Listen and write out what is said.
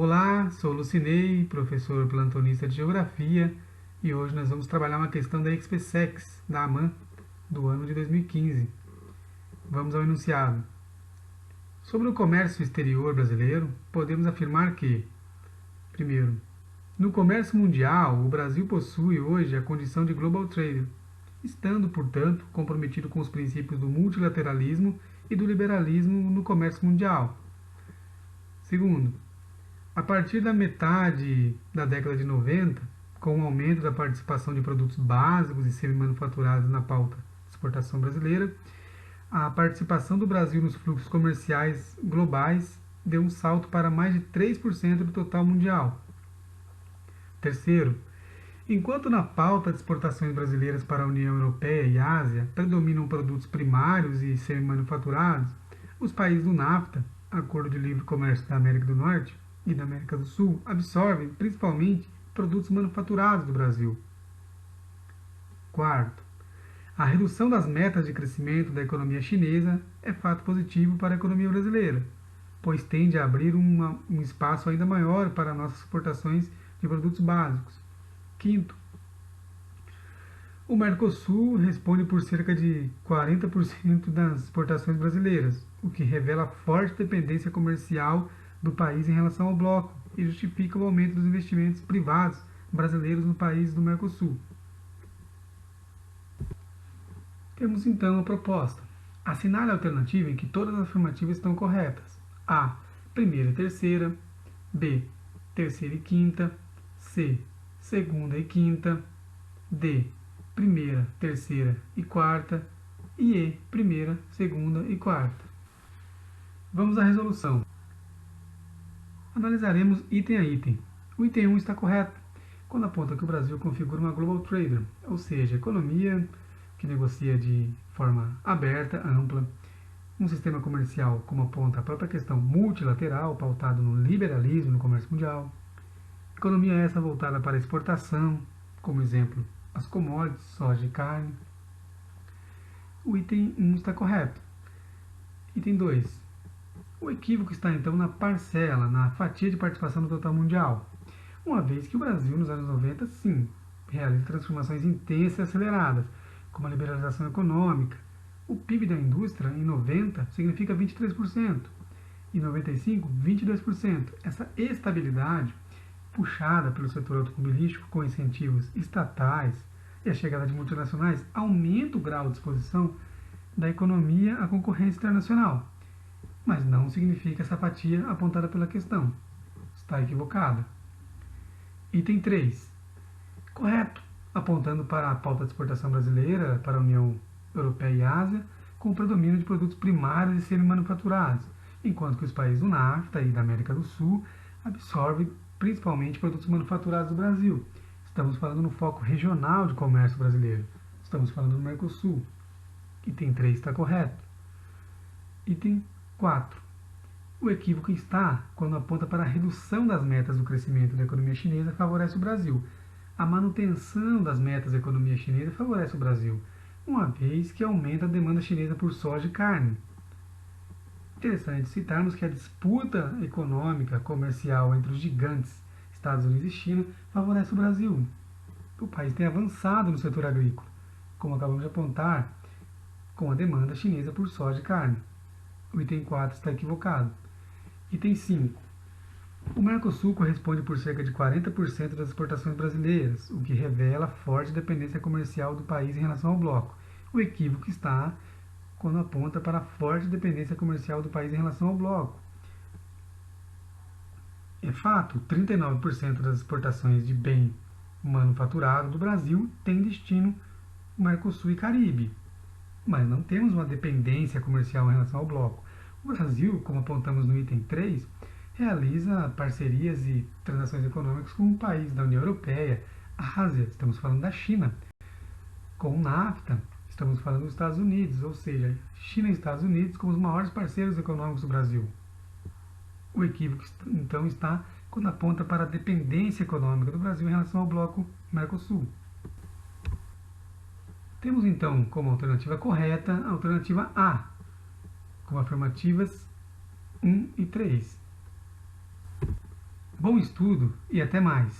Olá, sou Lucinei, professor plantonista de Geografia, e hoje nós vamos trabalhar uma questão da XPSEX, da AMAN, do ano de 2015. Vamos ao enunciado. Sobre o comércio exterior brasileiro, podemos afirmar que, primeiro, no comércio mundial, o Brasil possui hoje a condição de global trader, estando, portanto, comprometido com os princípios do multilateralismo e do liberalismo no comércio mundial. Segundo, a partir da metade da década de 90, com o aumento da participação de produtos básicos e semi-manufaturados na pauta de exportação brasileira, a participação do Brasil nos fluxos comerciais globais deu um salto para mais de 3% do total mundial. Terceiro, enquanto na pauta de exportações brasileiras para a União Europeia e Ásia predominam produtos primários e semi-manufaturados, os países do NAFTA, Acordo de Livre Comércio da América do Norte, e da América do Sul absorvem principalmente produtos manufaturados do Brasil. Quarto, a redução das metas de crescimento da economia chinesa é fato positivo para a economia brasileira, pois tende a abrir um espaço ainda maior para nossas exportações de produtos básicos. Quinto, o Mercosul responde por cerca de 40% das exportações brasileiras, o que revela forte dependência comercial do país em relação ao bloco e justifica o aumento dos investimentos privados brasileiros no país do Mercosul. Temos então a proposta. Assinale a alternativa em que todas as afirmativas estão corretas. A. Primeira e terceira. B. Terceira e quinta. C. Segunda e quinta. D. Primeira, terceira e quarta. E E. Primeira, segunda e quarta. Vamos à resolução. Analisaremos item a item. O item 1 está correto, quando aponta que o Brasil configura uma global trader, ou seja, economia que negocia de forma aberta, ampla, um sistema comercial, como aponta a própria questão multilateral, pautado no liberalismo no comércio mundial, economia essa voltada para a exportação, como exemplo, as commodities, soja e carne. O item 1 está correto. Item 2. O equívoco está então na parcela, na fatia de participação no total mundial, uma vez que o Brasil, nos anos 90, sim, realiza transformações intensas e aceleradas, como a liberalização econômica. O PIB da indústria, em 90, significa 23%, em 95, 22%. Essa estabilidade, puxada pelo setor automobilístico com incentivos estatais e a chegada de multinacionais, aumenta o grau de exposição da economia à concorrência internacional. Mas não significa essa fatia apontada pela questão. Está equivocada. Item 3. Correto, apontando para a pauta de exportação brasileira para a União Europeia e Ásia, com o predomínio de produtos primários e semi-manufaturados, enquanto que os países do NAFTA e da América do Sul absorvem principalmente produtos manufaturados do Brasil. Estamos falando no foco regional de comércio brasileiro. Estamos falando do Mercosul. Item 3 está correto. Item 4. O equívoco está quando aponta para a redução das metas do crescimento da economia chinesa favorece o Brasil. A manutenção das metas da economia chinesa favorece o Brasil, uma vez que aumenta a demanda chinesa por soja e carne. Interessante citarmos que a disputa econômica comercial entre os gigantes Estados Unidos e China favorece o Brasil. O país tem avançado no setor agrícola, como acabamos de apontar, com a demanda chinesa por soja e carne. O item 4 está equivocado. Item 5. O Mercosul corresponde por cerca de 40% das exportações brasileiras, o que revela forte dependência comercial do país em relação ao bloco. O equívoco está quando aponta para a forte dependência comercial do país em relação ao bloco. É fato, 39% das exportações de bem manufaturado do Brasil tem destino Mercosul e Caribe, mas não temos uma dependência comercial em relação ao bloco. O Brasil, como apontamos no item 3, realiza parcerias e transações econômicas com países da União Europeia, Ásia, estamos falando da China, com o NAFTA, estamos falando dos Estados Unidos, ou seja, China e Estados Unidos como os maiores parceiros econômicos do Brasil. O equívoco, então, está quando aponta para a dependência econômica do Brasil em relação ao bloco Mercosul. Temos, então, como alternativa correta a alternativa A, com afirmativas 1 e 3. Bom estudo e até mais!